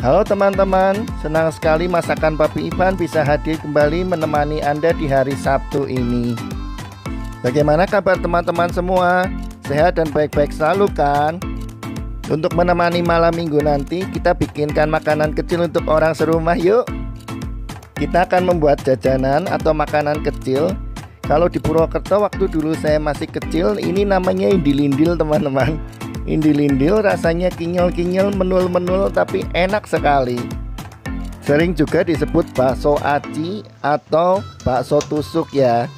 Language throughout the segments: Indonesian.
Halo teman-teman, senang sekali masakan Papi Ivan bisa hadir kembali menemani Anda di hari Sabtu ini. Bagaimana kabar teman-teman semua? Sehat dan baik-baik selalu kan? Untuk menemani malam minggu nanti, kita bikinkan makanan kecil untuk orang serumah yuk. Kita akan membuat jajanan atau makanan kecil. Kalau di Purwokerto waktu dulu saya masih kecil, ini namanya indilindil teman-teman. Indilindil rasanya kinyal-kinyal, menul-menul, tapi enak sekali. Sering juga disebut bakso aci atau bakso tusuk ya.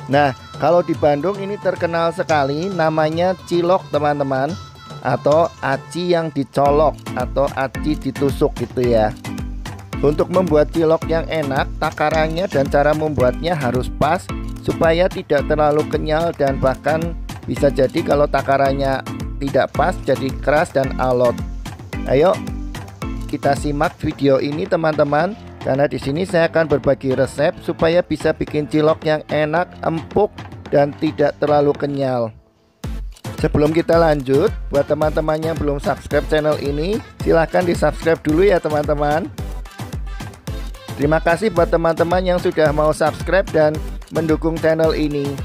Nah, kalau di Bandung ini terkenal sekali namanya cilok teman-teman, atau aci yang dicolok atau aci ditusuk gitu ya. Untuk membuat cilok yang enak, takarannya dan cara membuatnya harus pas supaya tidak terlalu kenyal, dan bahkan bisa jadi kalau takarannya tidak pas jadi keras dan alot. Ayo kita simak video ini teman-teman, karena di sini saya akan berbagi resep supaya bisa bikin cilok yang enak, empuk, dan tidak terlalu kenyal. Sebelum kita lanjut, buat teman-teman yang belum subscribe channel ini, silahkan di subscribe dulu ya teman-teman. Terima kasih buat teman-teman yang sudah mau subscribe dan mendukung channel ini.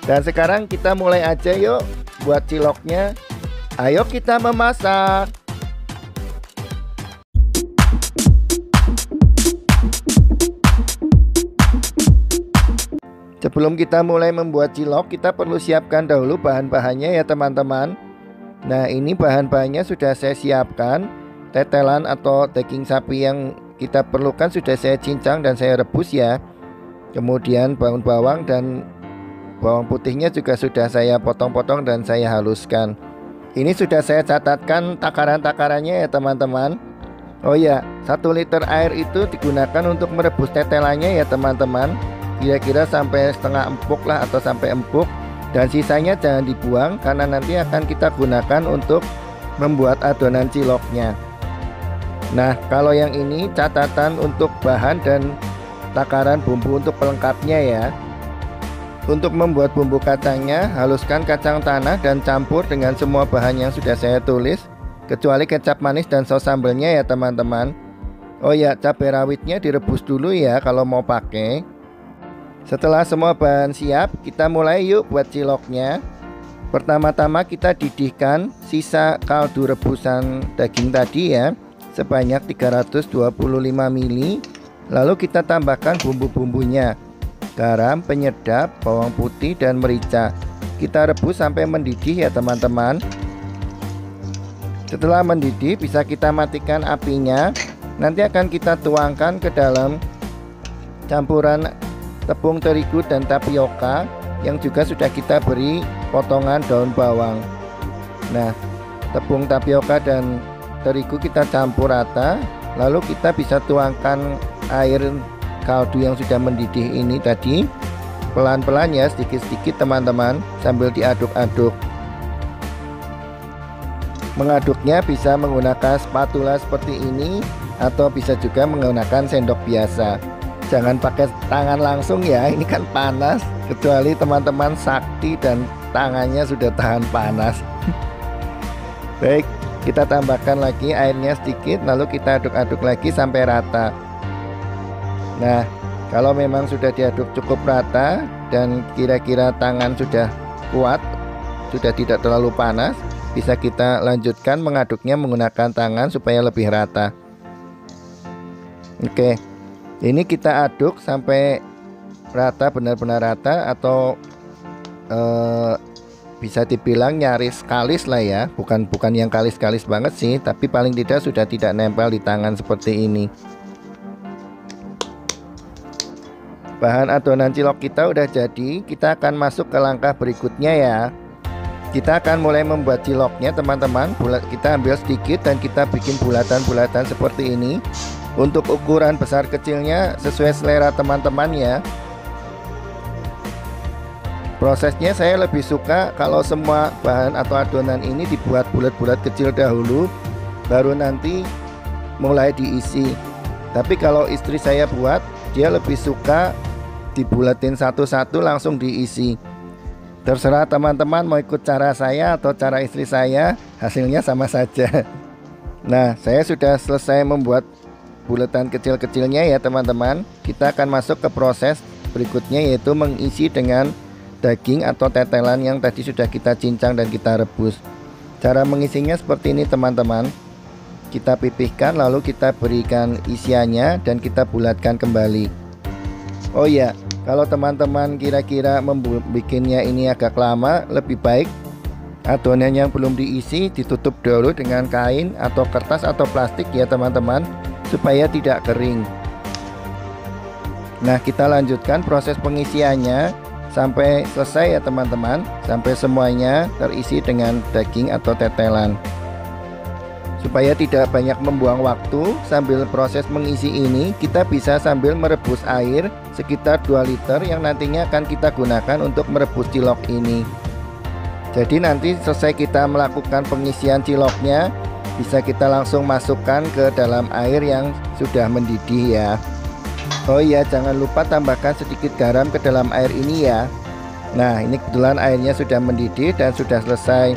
Dan sekarang kita mulai aja yuk buat ciloknya. Ayo kita memasak. Sebelum kita mulai membuat cilok, kita perlu siapkan dahulu bahan-bahannya ya teman-teman. Nah, ini bahan-bahannya sudah saya siapkan. Tetelan atau daging sapi yang kita perlukan sudah saya cincang dan saya rebus ya. Kemudian bawang dan bawang putihnya juga sudah saya potong-potong dan saya haluskan. Ini sudah saya catatkan takaran-takarannya ya teman-teman. Oh ya, 1 liter air itu digunakan untuk merebus tetelannya ya teman-teman. Kira-kira sampai setengah empuk lah atau sampai empuk. Dan sisanya jangan dibuang karena nanti akan kita gunakan untuk membuat adonan ciloknya. Nah, kalau yang ini catatan untuk bahan dan takaran bumbu untuk pelengkapnya ya. Untuk membuat bumbu kacangnya, haluskan kacang tanah dan campur dengan semua bahan yang sudah saya tulis, kecuali kecap manis dan saus sambelnya ya teman-teman. Oh ya, cabai rawitnya direbus dulu ya kalau mau pakai. Setelah semua bahan siap, kita mulai yuk buat ciloknya. Pertama-tama kita didihkan sisa kaldu rebusan daging tadi ya, sebanyak 325 ml. Lalu kita tambahkan bumbu-bumbunya, garam, penyedap, bawang putih, dan merica. Kita rebus sampai mendidih ya teman-teman. Setelah mendidih bisa kita matikan apinya. Nanti akan kita tuangkan ke dalam campuran tepung terigu dan tapioka yang juga sudah kita beri potongan daun bawang. Nah, tepung tapioka dan terigu kita campur rata. Lalu kita bisa tuangkan air kaldu yang sudah mendidih ini tadi pelan-pelan ya, sedikit-sedikit teman-teman, sambil diaduk-aduk. Mengaduknya bisa menggunakan spatula seperti ini atau bisa juga menggunakan sendok biasa. Jangan pakai tangan langsung ya, ini kan panas, kecuali teman-teman sakti dan tangannya sudah tahan panas. Baik, kita tambahkan lagi airnya sedikit, lalu kita aduk-aduk lagi sampai rata. Nah, kalau memang sudah diaduk cukup rata dan kira-kira tangan sudah kuat, sudah tidak terlalu panas, bisa kita lanjutkan mengaduknya menggunakan tangan supaya lebih rata. Oke, ini kita aduk sampai rata, benar-benar rata, atau bisa dibilang nyaris kalis lah ya. Bukan yang kalis-kalis banget sih, tapi paling tidak sudah tidak nempel di tangan seperti ini. Bahan adonan cilok kita udah jadi. Kita akan masuk ke langkah berikutnya ya. Kita akan mulai membuat ciloknya teman-teman. Kita ambil sedikit dan kita bikin bulatan-bulatan seperti ini. Untuk ukuran besar kecilnya sesuai selera teman-teman ya. Prosesnya saya lebih suka kalau semua bahan atau adonan ini dibuat bulat-bulat kecil dahulu, baru nanti mulai diisi. Tapi kalau istri saya buat, dia lebih suka dibulatin satu-satu langsung diisi. Terserah teman-teman mau ikut cara saya atau cara istri saya, hasilnya sama saja. Nah, saya sudah selesai membuat bulatan kecil-kecilnya ya teman-teman. Kita akan masuk ke proses berikutnya, yaitu mengisi dengan daging atau tetelan yang tadi sudah kita cincang dan kita rebus. Cara mengisinya seperti ini teman-teman. Kita pipihkan lalu kita berikan isiannya dan kita bulatkan kembali. Oh ya, kalau teman-teman kira-kira membuatnya ini agak lama, lebih baik adonan yang belum diisi ditutup dulu dengan kain atau kertas atau plastik ya teman-teman, supaya tidak kering. Nah, kita lanjutkan proses pengisiannya sampai selesai ya teman-teman, sampai semuanya terisi dengan daging atau tetelan. Supaya tidak banyak membuang waktu sambil proses mengisi ini, kita bisa sambil merebus air sekitar 2 liter yang nantinya akan kita gunakan untuk merebus cilok ini. Jadi nanti selesai kita melakukan pengisian ciloknya, bisa kita langsung masukkan ke dalam air yang sudah mendidih ya. Oh iya, jangan lupa tambahkan sedikit garam ke dalam air ini ya. Nah, ini kebetulan airnya sudah mendidih dan sudah selesai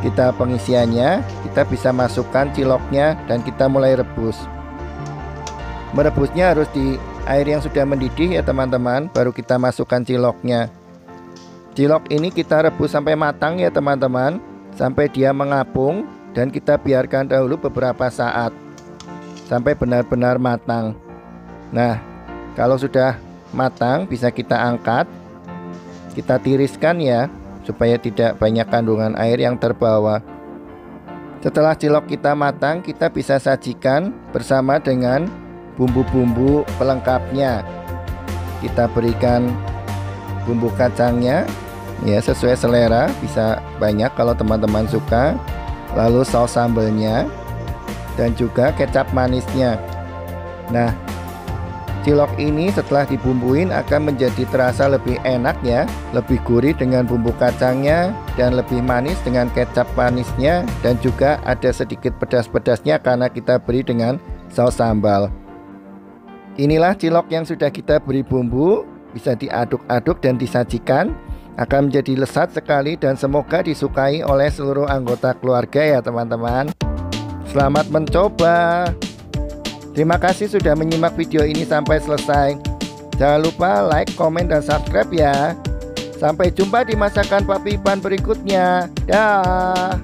kita pengisiannya. Kita bisa masukkan ciloknya dan kita mulai rebus. Merebusnya harus di air yang sudah mendidih ya teman-teman, baru kita masukkan ciloknya. Cilok ini kita rebus sampai matang ya teman-teman, sampai dia mengapung, dan kita biarkan dahulu beberapa saat sampai benar-benar matang. Nah, kalau sudah matang bisa kita angkat, kita tiriskan ya, supaya tidak banyak kandungan air yang terbawa. Setelah cilok kita matang, kita bisa sajikan bersama dengan bumbu-bumbu pelengkapnya. Kita berikan bumbu kacangnya ya, sesuai selera, bisa banyak kalau teman-teman suka. Lalu saus sambelnya dan juga kecap manisnya. Nah, cilok ini setelah dibumbuin akan menjadi terasa lebih enak ya, lebih gurih dengan bumbu kacangnya dan lebih manis dengan kecap manisnya, dan juga ada sedikit pedas-pedasnya karena kita beri dengan saus sambal. Inilah cilok yang sudah kita beri bumbu, bisa diaduk-aduk dan disajikan. Akan menjadi lezat sekali dan semoga disukai oleh seluruh anggota keluarga ya teman-teman. Selamat mencoba. Terima kasih sudah menyimak video ini sampai selesai. Jangan lupa like, komen, dan subscribe ya. Sampai jumpa di masakan Papi Ipan berikutnya. Dah.